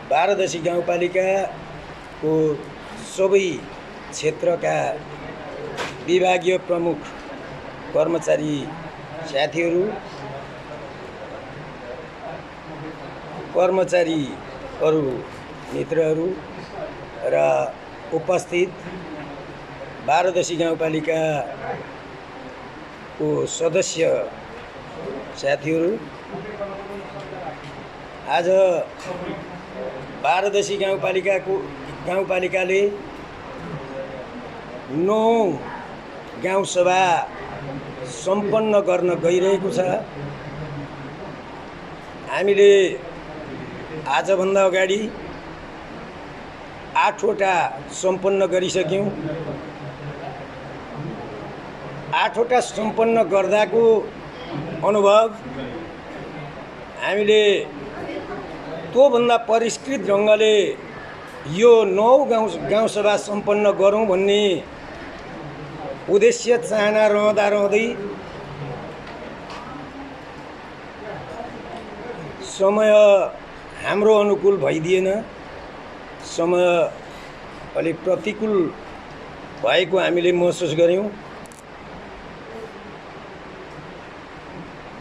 बारादशी गाउँपालिकाको सबै क्षेत्रका विभागीय प्रमुख कर्मचारी साथीहरू, कर्मचारीहरू मित्रहरू र उपस्थित बारादशी गाउँपालिकाको सदस्य साथीहरू, आज बारादशी गाउँपालिकाले 9 गाउँसभा सम्पन्न गर्न गइरहेको छ। हामीले आजभन्दा अगाडि 8वटा सम्पन्न गरिसक्यौँ। 8वटा सम्पन्न गर्दाको अनुभव हामीले त्योभन्दा परिष्कृत ढङ्गले यो 9 गाउँसभा सम्पन्न गरौँ भन्ने उद्देश्य चाहना रहँदै समय हाम्रो अनुकूल भइदिएन। समय अलिक प्रतिकूल भएको हामीले महसुस गऱ्यौँ।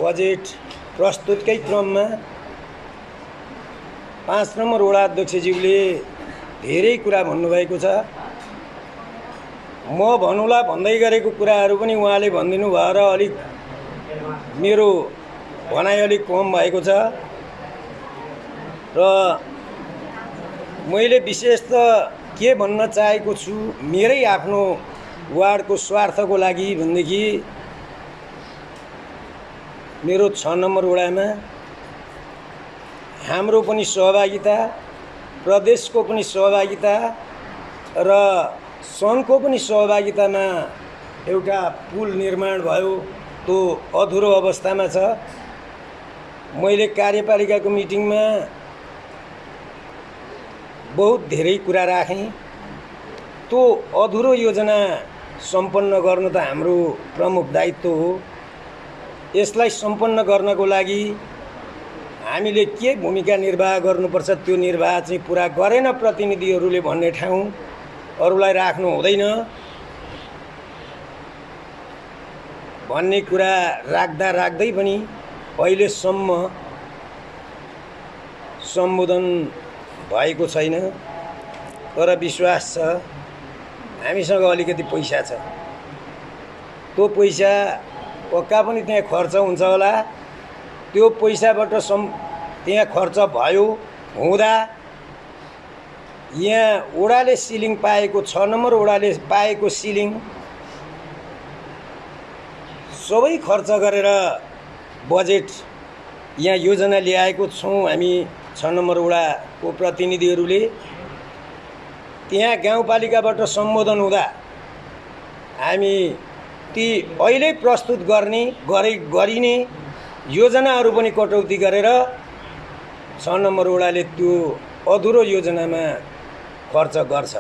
बजेट प्रस्तुतकै क्रममा 5 नम्बर वडा अध्यक्षज्यूले धेरै कुरा भन्नुभएको छ। म भन्नुला भन्दै गरेको कुराहरू पनि उहाँले भनिदिनु भयो र अलिक मेरो भनाइ अलिक कम भएको छ र मैले विशेष त के भन्न चाहेको छु, मेरै आफ्नो वार्डको स्वार्थको लागि भनेदेखि मेरो 6 नम्बर वडामा हाम्रो पनि सहभागिता, प्रदेशको पनि सहभागिता र सङ्घको पनि सहभागितामा एउटा पुल निर्माण भयो। त्यो अधुरो अवस्थामा छ। मैले कार्यपालिकाको मिटिङमा बहुत धेरै कुरा राखेँ। त्यो अधुरो योजना सम्पन्न गर्नु त हाम्रो प्रमुख दायित्व हो। यसलाई सम्पन्न गर्नको लागि हामीले के भूमिका निर्वाह गर्नुपर्छ त्यो निर्वाह चाहिँ पुरा गरेन प्रतिनिधिहरूले भन्ने ठाउँ अरूलाई राख्नु हुँदैन भन्ने कुरा राख्दै पनि अहिलेसम्म सम्बोधन भएको छैन। तर विश्वास छ हामीसँग अलिकति पैसा छ। त्यो पैसा पक्का पनि त्यहाँ खर्च हुन्छ होला। त्यो पैसाबाट त्यहाँ खर्च भयो हुँदा यहाँ वडाले सिलिङ पाएको 6 नम्बर वडाले पाएको सिलिङ सबै खर्च गरेर बजेट यहाँ योजना ल्याएको छौँ हामी 6 नम्बर वडाको प्रतिनिधिहरूले। त्यहाँ गाउँपालिकाबाट सम्बोधन हुँदा हामी ती अहिले प्रस्तुत गरिने योजनाहरू पनि कटौती गरेर 6 नम्बर वडाले त्यो अधुरो योजनामा खर्च गर्छ।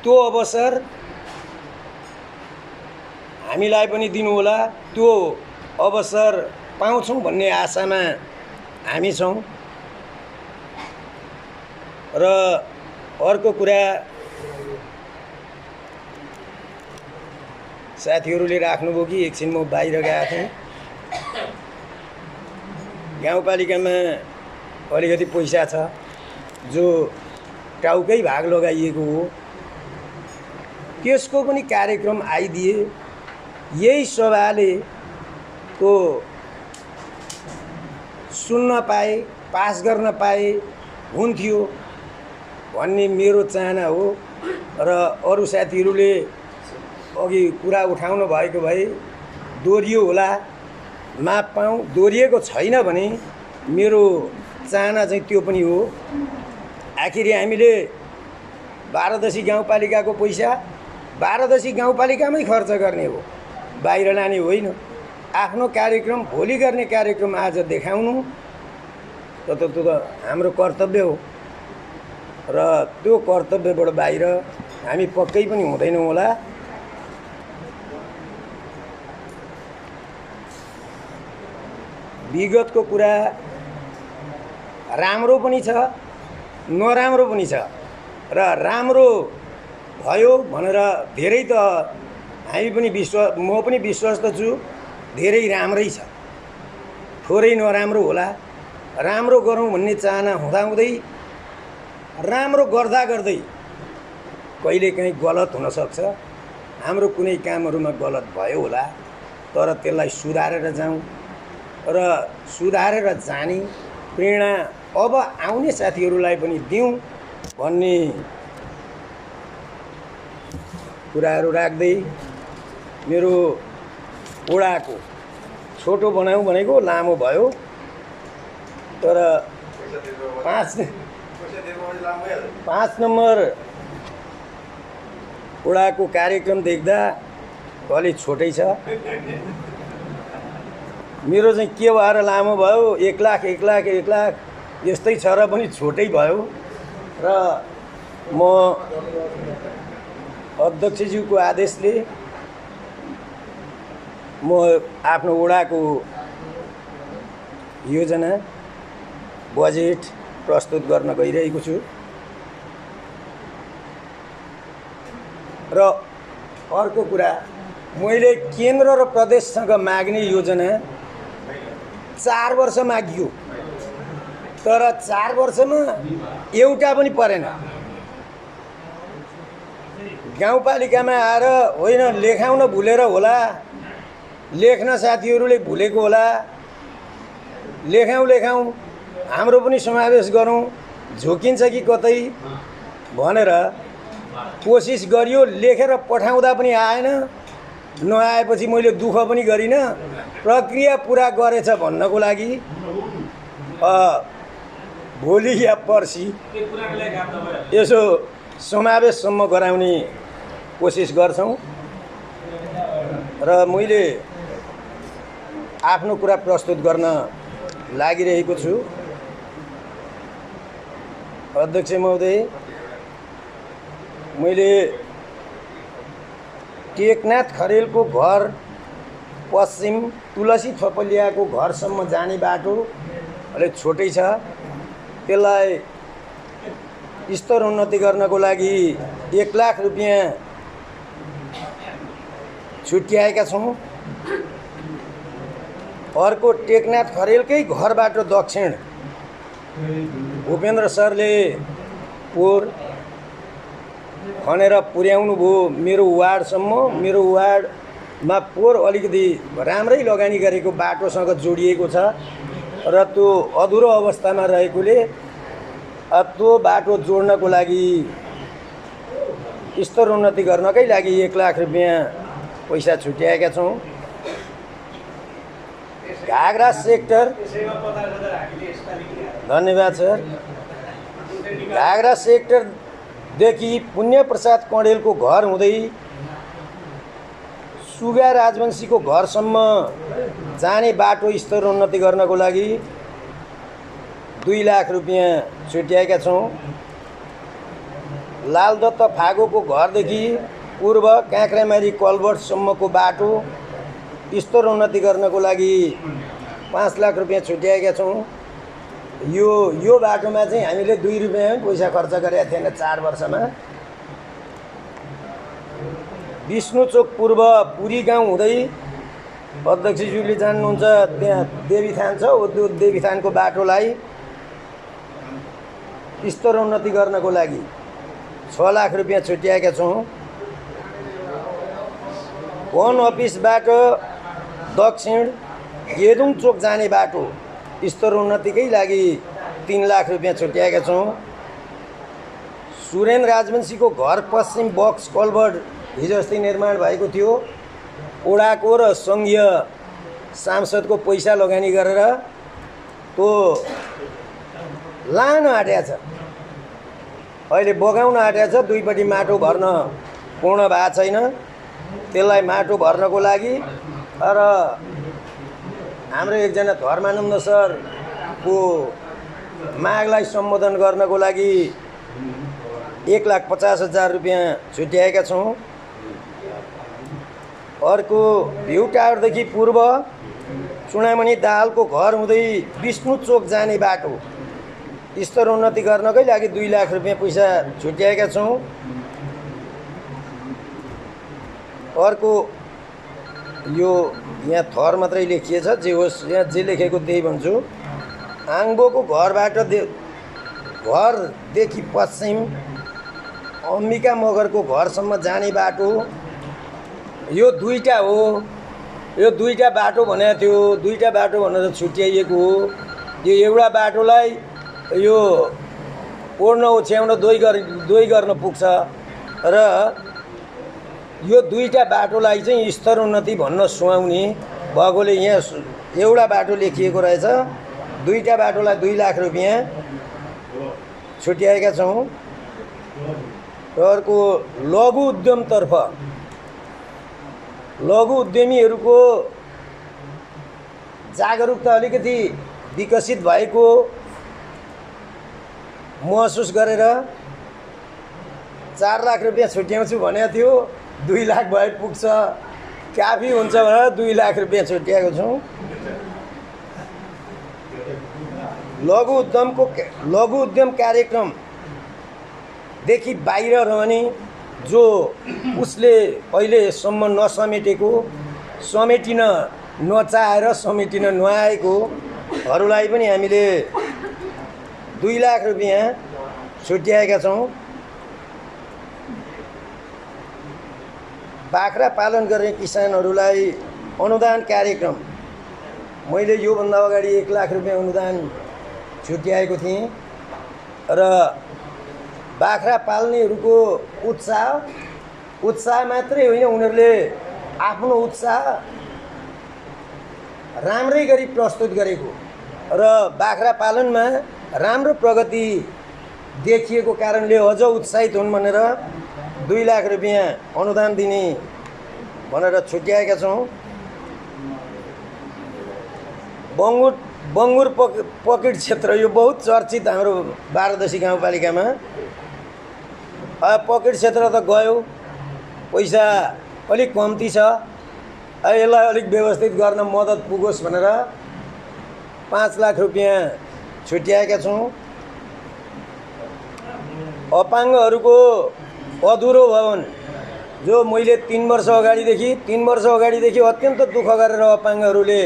त्यो अवसर हामीलाई पनि दिनुहोला। त्यो अवसर पाउँछौँ भन्ने आशामा हामी छौँ। र अर्को कुरा साथीहरूले राख्नुभयो कि एकछिन म बाहिर गएको थिएँ। गाउँपालिकामा अलिकति पैसा छ जो टाउकै भाग लगाइएको हो। त्यसको पनि कार्यक्रम आइदिए यही सभाले त्यो सुन्न पाए, पास गर्न पाए हुन्थ्यो भन्ने मेरो चाहना हो। र अरू साथीहरूले अघि कुरा उठाउनु भएको भए दोहोरियो होला, माफ पाऊँ। दोहोरिएको छैन भने मेरो चाहना चाहिँ त्यो पनि हो। आखिर हामीले बारादशी गाउँपालिकाको पैसा बारादशी गाउँपालिकामै खर्च गर्ने हो, बाहिर लाने होइन। आफ्नो कार्यक्रम भोलि गर्ने कार्यक्रम आज देखाउनु त हाम्रो कर्तव्य हो। र त्यो कर्तव्यबाट बाहिर हामी पक्कै पनि हुँदैनौँ होला। विगतको कुरा राम्रो पनि छ नराम्रो पनि छ र राम्रो भयो भनेर धेरै त हामी पनि म पनि विश्वस्त छु धेरै राम्रै छ, थोरै नराम्रो होला। राम्रो गरौँ भन्ने चाहना हुँदाहुँदै राम्रो गर्दा गर्दै कहिलेकाहीँ गलत हुनसक्छ। हाम्रो कुनै कामहरूमा गलत भयो होला, तर त्यसलाई सुधारेर जाउँ र सुधारेर जाने प्रेरणा अब आउने साथीहरूलाई पनि दिउँ भन्ने कुराहरू राख्दै मेरो ओडाको छोटो बनाउँ भनेको लामो भयो, तर 5 नम्बर ओडाको कार्यक्रम देख्दा अलि छोटै छ। मेरो चाहिँ के भएर लामो भयो, 1 लाख यस्तै छ र पनि छोटै भयो र म अध्यक्षज्यूको आदेशले म आफ्नो वडाको योजना बजेट प्रस्तुत गर्न गइरहेको छु र अर्को कुरा, मैले केन्द्र र प्रदेशसँग माग्ने योजना 4 वर्ष मागियो, तर 4 वर्षमा एउटा पनि परेन। गाउँपालिकामा आएर होइन लेखाउन भुलेर होला, लेख्न साथीहरूले भुलेको होला, लेखाउँ हाम्रो पनि समावेश गरौँ, झोकिन्छ कि कतै भनेर कोसिस गरियो। लेखेर पठाउँदा पनि आएन, नआएपछि मैले दुःख पनि गरिनँ। प्रक्रिया पुरा गरेछ भन्नको लागि भोलि या पर्सि यसो समावेशसम्म गराउने कोसिस गर्छौँ र मैले आफ्नो कुरा प्रस्तुत गर्न लागिरहेको छु। अध्यक्ष महोदय, मैले टेकनाथ खरेलको घर पश्चिम तुलसी थपलियाको घरसम्म जाने बाटो अलिक छोटै छ, त्यसलाई स्तर उन्नति गर्नको लागि 1 लाख रुपियाँ छुट्याएका छौँ। अर्को टेकनाथ खरेलकै घरबाट दक्षिण भूपेन्द्र सरले पोहोर खनेर पुर्याउनु भयो मेरो वार्डसम्म। मेरो वार्डमा पोहोर अलिकति राम्रै लगानी गरेको बाटोसँग जोडिएको छ र त्यो अधुरो अवस्थामा रहेकोले त्यो बाटो जोड्नको लागि स्तर उन्नति गर्नकै लागि 1 लाख रुपियाँ पैसा छुट्याएका छौँ। घागरा सेक्टर, धन्यवाद सर। घागरा सेक्टरदेखि पुण्यप्रसाद कँडेलको घर हुँदै सुगा राजवंशीको घरसम्म जाने बाटो स्तर उन्नति गर्नको लागि 2 लाख रुपियाँ छुट्याएका छौँ। लालदत्त फागोको घरदेखि पूर्व काँक्रामारी कलबर्टसम्मको बाटो स्तर उन्नति गर्नको लागि 5 लाख रुपियाँ छुट्याएका छौँ। यो बाटोमा चाहिँ हामीले 2 रुपियाँ पनि पैसा खर्च गरेका थिएन 4 वर्षमा। विष्णुचोक पूर्व पुरी गाउँ हुँदै अध्यक्षज्यूले जान्नुहुन्छ त्यहाँ देवीथान छ, त्यो देवीथानको बाटोलाई स्तर उन्नति गर्नको लागि 6 लाख रुपियाँ छुट्याएका छौँ। वन अफिसबाट दक्षिण गेदुङ चोक जाने बाटो स्तर उन्नतिकै लागि 3 लाख रुपियाँ छुट्याएका छौँ। सुरेन राजवंशीको घर पश्चिम बक्स कलभर्ट हिजो अस्ति निर्माण भएको थियो, ओडाको र सङ्घीय सांसदको पैसा लगानी गरेर त्यो लान आँटेको छ, अहिले बगाउन आँटेको छ। 2पट्टि माटो भर्न पूर्ण भएको छैन, त्यसलाई माटो भर्नको लागि र हाम्रो एकजना धर्मानन्द सरको मागलाई सम्बोधन गर्नको लागि 1,50,000 रुपियाँ छुट्याएका छौँ। अर्को भ्यू टावरदेखि पूर्व चुडामणि दाहालको घर हुँदै विष्णु चोक जाने बाटो स्तर उन्नति गर्नकै लागि 2 लाख रुपियाँ पैसा छुट्याएका छौँ। अर्को यो यहाँ थर मात्रै लेखिएछ, जे होस् यहाँ जे लेखेको त्यही भन्छु। आङ्बोको घरदेखि पश्चिम अम्बिका मगरको घरसम्म जाने बाटो यो 2टा हो। यो 2टा बाटो भनेको थियो, 2टा बाटो भनेर छुट्याइएको हो। यो एउटा बाटोलाई यो ओर्न ओछ्याउन दोही गर्न पुग्छ र यो 2टा बाटोलाई चाहिँ स्तर उन्नति भन्न सुहाउने भएकोले यहाँ एउटा बाटो लेखिएको रहेछ। 2टा बाटोलाई 2 लाख रुपियाँ छुट्याएका छौँ। र अर्को लघु उद्यमतर्फ लघु उद्यमीहरूको जागरुकता अलिकति विकसित भएको महसुस गरेर 4 लाख रुपियाँ छुट्याउँछु भनेको थियो। 2 लाख भए पुग्छ, काफी हुन्छ भनेर 2 लाख रुपियाँ छुट्याएको छौँ। लघु उद्यम कार्यक्रमदेखि बाहिर रहने जो उसले अहिलेसम्म नसमेटेको, समेटिन नचाहेर समेटिन नआएकोहरूलाई पनि हामीले 2 लाख रुपियाँ छुट्याएका छौँ। बाख्रा पालन गर्ने किसानहरूलाई अनुदान कार्यक्रम मैले योभन्दा अगाडि 1 लाख रुपियाँ अनुदान छुट्याएको थिएँ र बाख्रा पाल्नेहरूको उत्साह मात्रै होइन, उनीहरूले आफ्नो उत्साह राम्रै गरी प्रस्तुत गरेको र बाख्रा पालनमा राम्रो प्रगति देखिएको कारणले अझ उत्साहित हुन् भनेर 2 लाख रुपियाँ अनुदान दिने भनेर छुट्याएका छौँ। बङ्गुर पकेट क्षेत्र यो बहुत चर्चित हाम्रो बारादशी गाउँपालिकामा। पकेट क्षेत्र त गयो, पैसा अलिक कम्ती छ। यसलाई अलिक व्यवस्थित गर्न मद्दत पुगोस् भनेर 5 लाख रुपियाँ छुट्याएका छौँ। अपाङ्गहरूको अधुरो भवन जो मैले 3 वर्ष अगाडिदेखि अत्यन्त दुःख गरेर अपाङ्गहरूले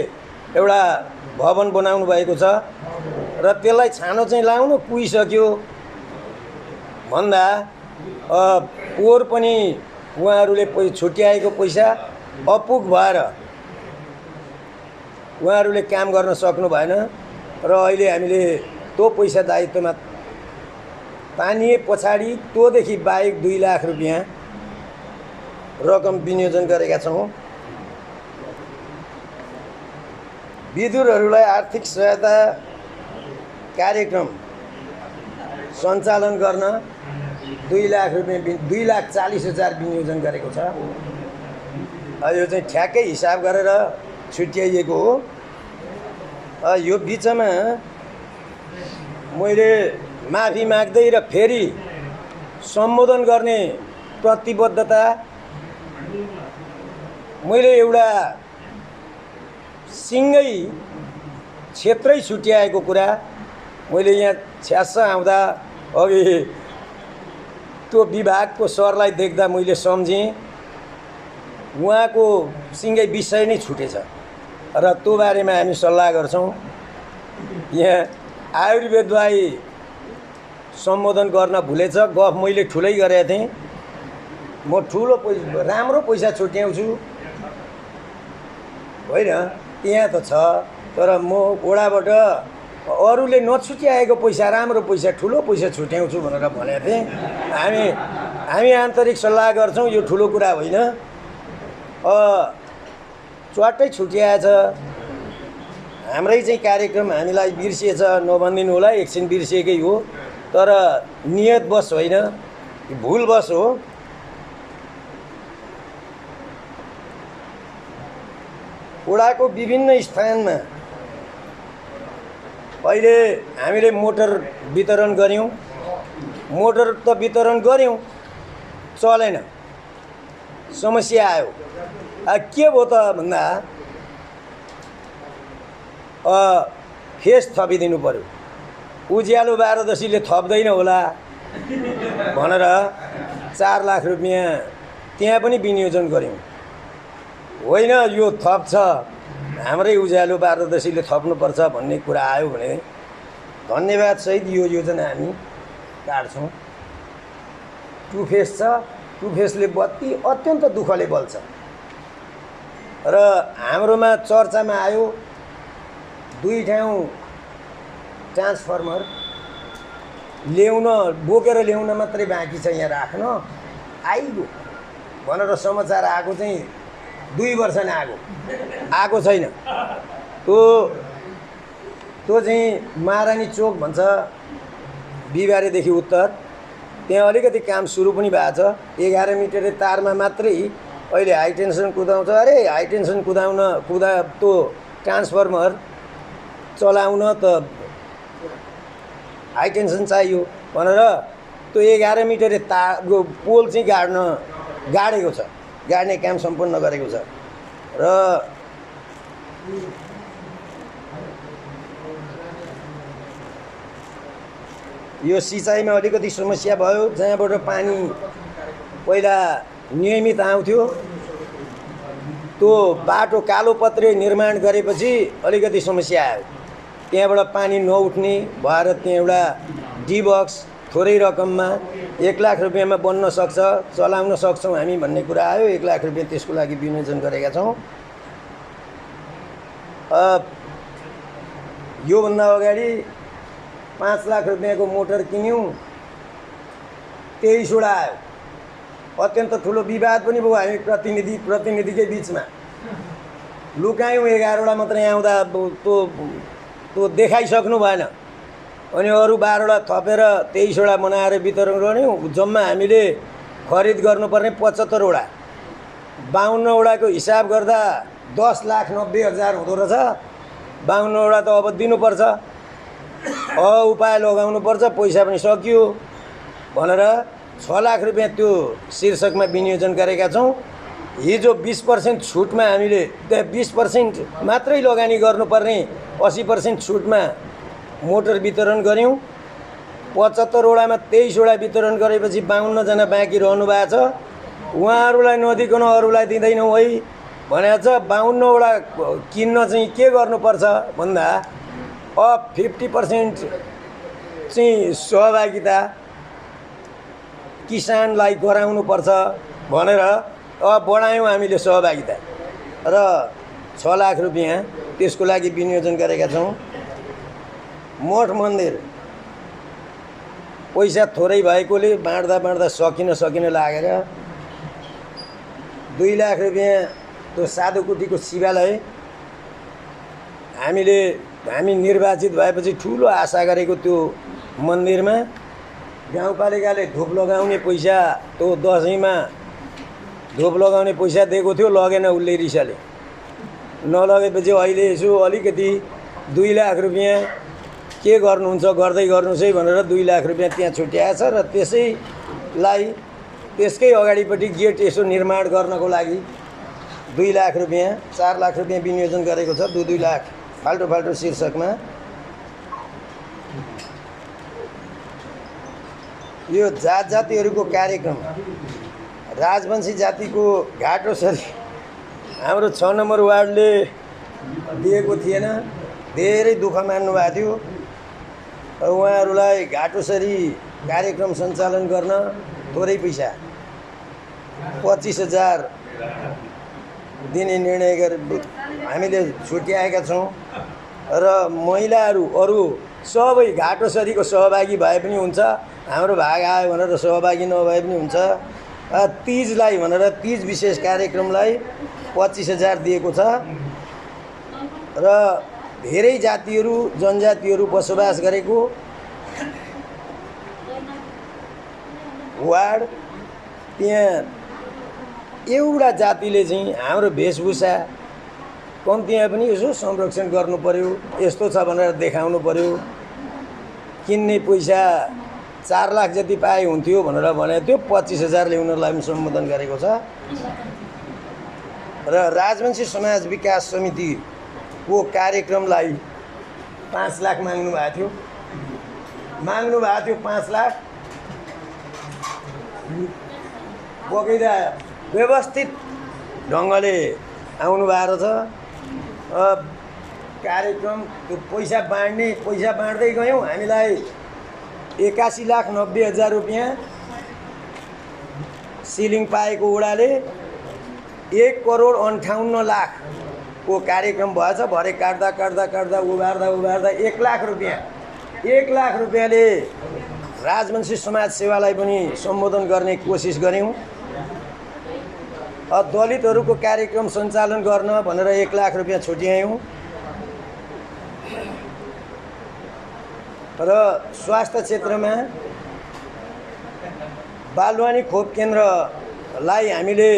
एउटा भवन बनाउनु भएको छ र त्यसलाई छानो चाहिँ लाउनु पुगिसक्यो भन्दा पोहोर पनि उहाँहरूले छुट्याएको पैसा अपुग भएर उहाँहरूले काम गर्न सक्नु भएन र अहिले हामीले त्यो पैसा दायित्वमा तानिए पछाडि त्योदेखि बाहेक 2 लाख रुपियाँ रकम विनियोजन गरेका छौँ। विधुरहरूलाई आर्थिक सहायता कार्यक्रम सञ्चालन गर्न 2 लाख रुपियाँ 2,40,000 विनियोजन गरेको छ। यो चाहिँ ठ्याक्कै हिसाब गरेर छुट्याइएको हो। यो बिचमा मैले माफी माग्दै र फेरि सम्बोधन गर्ने प्रतिबद्धता मैले एउटा सिँगै क्षेत्रै छुट्याएको कुरा मैले यहाँ छ्यास्स आउँदा अघि त्यो विभागको सरलाई देख्दा मैले सम्झेँ उहाँको सिँगै विषय नै छुटेछ र त्यो बारेमा हामी सल्लाह गर्छौँ। यहाँ आयुर्वेदलाई सम्बोधन गर्न भुलेछ, गफ मैले ठुलै गरेको थिएँ। म ठुलो राम्रो पैसा छुट्याउँछु होइन, त्यहाँ त छ, तर म ओडाबाट अरूले नछुट्याएको पैसा राम्रो पैसा ठुलो पैसा छुट्याउँछु भनेर भनेको थिएँ। हामी आन्तरिक सल्लाह गर्छौँ, यो ठुलो कुरा होइन। च्वाट्टै छुट्याएछ। हाम्रै चाहिँ कार्यक्रम हामीलाई बिर्सिएछ नभनिदिनु होला, एकछिन बिर्सिएकै हो, तर नियतवश होइन, भुलवश हो। ओडाको विभिन्न स्थानमा अहिले हामीले मोटर वितरण गऱ्यौँ। मोटर त वितरण गऱ्यौँ, चलेन, समस्या आयो। के भयो त भन्दा फेस थपिदिनु पर्यो। उज्यालो 12 थप्दैन होला भनेर 4 लाख रुपियाँ त्यहाँ पनि विनियोजन गऱ्यौँ। होइन यो थप्छ, हाम्रै उज्यालो 12 थप्नुपर्छ भन्ने कुरा आयो भने धन्यवादसहित यो योजना हामी काट्छौँ। टु फेस छ, टु फेसले बत्ती अत्यन्त दुःखले बल्छ र हाम्रोमा चर्चामा आयो 2 ठाउँ ट्रान्सफर्मर ल्याउन, बोकेर ल्याउन मात्रै बाँकी छ, यहाँ राख्न आइगयो भनेर समाचार आएको चाहिँ 2 वर्ष नै आएको छैन। त्यो चाहिँ महारानी चोक भन्छ, बिहिबारेदेखि उत्तर, त्यहाँ अलिकति काम सुरु पनि भएको छ। 11 मिटरे तारमा मात्रै अहिले हाई टेन्सन कुदाउँछ। अरे हाई टेन्सन त्यो ट्रान्सफर्मर चलाउन त हाई टेन्सन चाहियो भनेर त्यो 11 मिटरे तारको पोल चाहिँ गाडेको छ, गाड्ने काम सम्पन्न गरेको छ। र यो सिँचाइमा अलिकति समस्या भयो। जहाँबाट पानी पहिला नियमित आउँथ्यो, त्यो बाटो कालोपत्रे निर्माण गरेपछि अलिकति समस्या आयो। त्यहाँबाट पानी नउठ्ने भएर त्यहाँ एउटा डिबक्स थोरै रकममा 1 लाख रुपियाँमा बन्न सक्छ, चलाउन सक्छौँ हामी भन्ने कुरा आयो। 1 लाख रुपियाँ त्यसको लागि विनियोजन गरेका छौँ। योभन्दा अगाडि 5 लाख रुपियाँको मोटर किन्यौँ, 23वटा आयो। अत्यन्त ठुलो विवाद पनि भयो हामी प्रतिनिधिकै बिचमा। लुकायौँ, 11वटा मात्रै आउँदा त्यो देखाइसक्नु भएन। अनि अरू 12वटा थपेर 23वटा बनाएर वितरण गऱ्यौँ। जम्मा हामीले खरिद गर्नुपर्ने 75वटा, 52वटाको हिसाब गर्दा 10,90,000 हुँदो रहेछ। 52वटा त अब दिनुपर्छ, उपाय लगाउनुपर्छ, पैसा पनि सकियो भनेर 6 लाख रुपियाँ त्यो शीर्षकमा विनियोजन गरेका छौँ। हिजो 20% छुटमा हामीले 20% मात्रै लगानी गर्नुपर्ने 80% छुटमा मोटर वितरण गऱ्यौँ। 75वटामा 23वटा वितरण गरेपछि 52 जना बाँकी रहनु भएको छ। उहाँहरूलाई नदिकन अरूलाई दिँदैनौँ है भनेको छ। 52वटा किन्न चाहिँ के गर्नुपर्छ भन्दा 50% चाहिँ सहभागिता किसानलाई गराउनुपर्छ भनेर बढायौँ हामीले सहभागिता र 6 लाख रुपियाँ त्यसको लागि विनियोजन गरेका छौँ। मठ मन्दिर पैसा थोरै भएकोले बाँड्दा सकिन लागेर 2 लाख रुपियाँ त्यो साधुकुटीको शिवालय हामी निर्वाचित भएपछि ठुलो आशा गरेको त्यो मन्दिरमा गाउँपालिकाले धूप लगाउने पैसा, त्यो दसैँमा धूप लगाउने पैसा दिएको थियो, लगेन उसले रिसाले। नलगेपछि अहिले यसो अलिकति 2 लाख रुपियाँ के गर्नुहुन्छ गर्दै गर्नुहोस् है भनेर 2 लाख रुपियाँ त्यहाँ छुट्याएछ र त्यसकै अगाडिपट्टि गेट यसो निर्माण गर्नको लागि 2 लाख रुपियाँ 4 लाख रुपियाँ विनियोजन गरेको छ। 2 लाख फाल्टो शीर्षकमा। यो जातिहरूको कार्यक्रम राजवंशी जातिको घाटोसरी हाम्रो 6 नम्बर वार्डले दिएको थिएन, धेरै दुःख मान्नु भएको थियो। उहाँहरूलाई घाटोसरी कार्यक्रम सञ्चालन गर्न थोरै पैसा 25,000 दिने निर्णय हामीले छुट्याएका छौँ र महिलाहरू अरू सबै घाटोसरीको सहभागी भए पनि हुन्छ, हाम्रो भाग आयो भनेर सहभागी नभए पनि हुन्छ। तीजलाई भनेर तीज विशेष कार्यक्रमलाई 25,000 दिएको छ र धेरै जातिहरू जनजातिहरू बसोबास गरेको वार्ड, त्यहाँ एउटा जातिले चाहिँ हाम्रो वेशभूषा कम्तीमा पनि यसो संरक्षण गर्नु पर्यो, यस्तो छ भनेर देखाउनु पर्यो। किन्ने पैसा 4 लाख जति पाए हुन्थ्यो भनेर भनेको थियो, 25,000 ल्याउनलाई पनि सम्बोधन गरेको छ। र राजवंशी समाज विकास समितिको कार्यक्रमलाई 5 लाख माग्नु भएको थियो। माग्नु भएको थियो 5 लाख बोकेर व्यवस्थित ढङ्गले आउनु भएको छ। कार्यक्रम त्यो पैसा बाँड्दै गयौँ। हामीलाई 81,90,000 रुपियाँ सिलिङ पाएको ओडाले 1,58,00,000 को कार्यक्रम भएछ। भरे काट्दा उभार्दा 1 लाख रुपियाँ 1 लाख रुपियाँले राजवंशी समाज सेवालाई पनि सम्बोधन गर्ने कोसिस गऱ्यौँ। दलितहरूको कार्यक्रम सञ्चालन गर्न भनेर 1 लाख रुपियाँ छुट्यायौँ। र स्वास्थ्य क्षेत्रमा बालवानी खोप केन्द्रलाई हामीले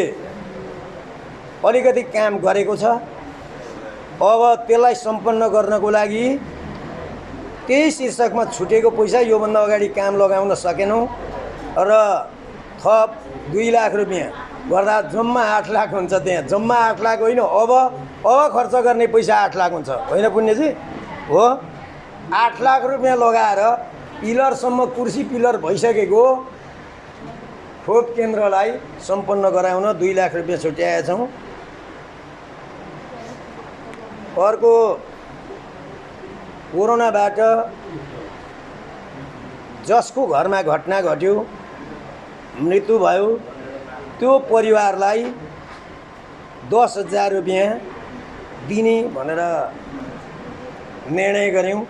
अलिकति काम गरेको छ। अब त्यसलाई सम्पन्न गर्नको लागि त्यही शीर्षकमा छुटेको पैसा योभन्दा अगाडि काम लगाउन सकेनौँ र थप 2 लाख रुपियाँ गर्दा जम्मा 8 लाख हुन्छ। त्यहाँ जम्मा 8 लाख होइन, अब खर्च गर्ने पैसा 8 लाख हुन्छ, होइन पुण्यजी? हो, 8 लाख रुपियाँ लगाएर पिलरसम्म कुर्सी पिलर भइसकेको खोप केन्द्रलाई सम्पन्न गराउन 2 लाख रुपियाँ छुट्याएका छौँ। अर्को, कोरोनाबाट जसको घरमा घटना घट्यो, मृत्यु भयो, त्यो परिवारलाई 10,000 रुपियाँ दिने भनेर निर्णय गऱ्यौँ।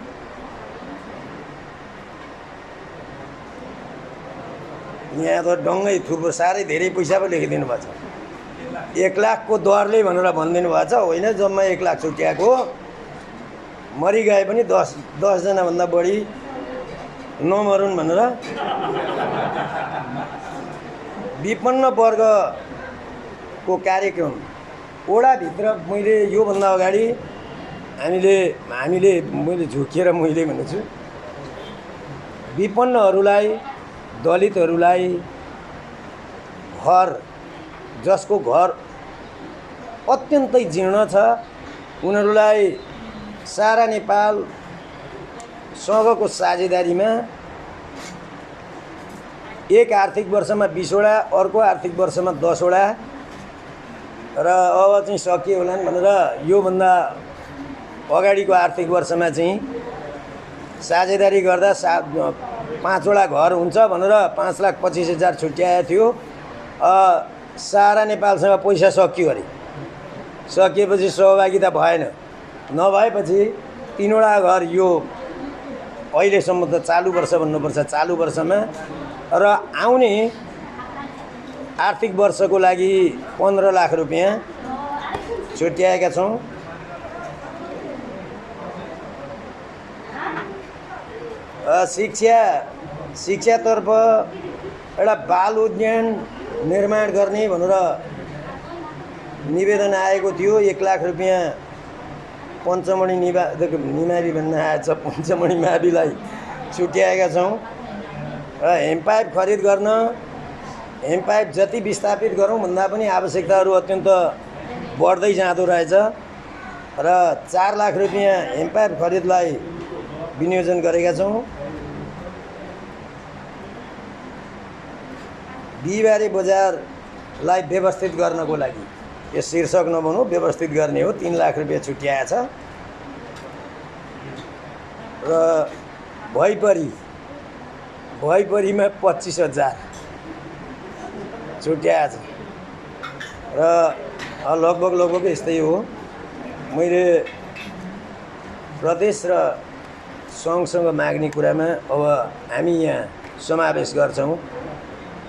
यहाँ त डङ्गै थुप्रो साह्रै धेरै पैसा पो लेखिदिनु भएको छ। 1 लाखको दरले भनेर भनिदिनु भएको छ, होइन जम्मा 1 लाख छुट्याएको। मरिगए पनि 10 जनाभन्दा बढी नमरुन् भनेर। विपन्न वर्गको कार्यक्रम ओडाभित्र मैले योभन्दा अगाडि मैले झुकेर मैले भनेछु, विपन्नहरूलाई, दलितहरूलाई घर, जसको घर अत्यन्तै जीर्ण छ, उनीहरूलाई सारा नेपालसँगको साझेदारीमा एक आर्थिक वर्षमा 20 वटा, अर्को आर्थिक वर्षमा 10 वटा र अब चाहिँ सकिए होलान् भनेर योभन्दा अगाडिको आर्थिक वर्षमा चाहिँ साझेदारी गर्दा 5 वटा घर हुन्छ भनेर 5,25,000 छुट्याएको थियो। सारा नेपालसँग पैसा सकियो अरे। सकिएपछि सहभागिता भएन। नभएपछि 3 वटा घर यो अहिलेसम्म त चालु वर्ष भन्नुपर्छ, चालु वर्षमा र आउने आर्थिक वर्षको लागि 15 लाख रुपियाँ छुट्याएका छौँ। शिक्षातर्फ एउटा बाल उद्यान निर्माण गर्ने भनेर निवेदन आएको थियो। 1 लाख रुपियाँ पञ्चमणि निमावि भन्न आएछ, पञ्चमणि माविलाई छुट्याएका छौँ। र हेमपाइप खरिद गर्न, हेमपाइप जति विस्थापित गरौँ भन्दा पनि आवश्यकताहरू अत्यन्त बढ्दै जाँदो रहेछ र 4 लाख रुपियाँ हेमपाइप खरिदलाई विनियोजन गरेका छौँ। बिहिबारे बजारलाई व्यवस्थित गर्नको लागि, यो शीर्षक नबनाऊ, व्यवस्थित गर्ने हो, 3 लाख रुपियाँ छुट्याएछ। र भैपरीमा 25,000 छुट्याएछ र लगभग यस्तै हो। मैले प्रदेश र सङ्घसँग माग्ने कुरामा अब हामी यहाँ समावेश गर्छौँ।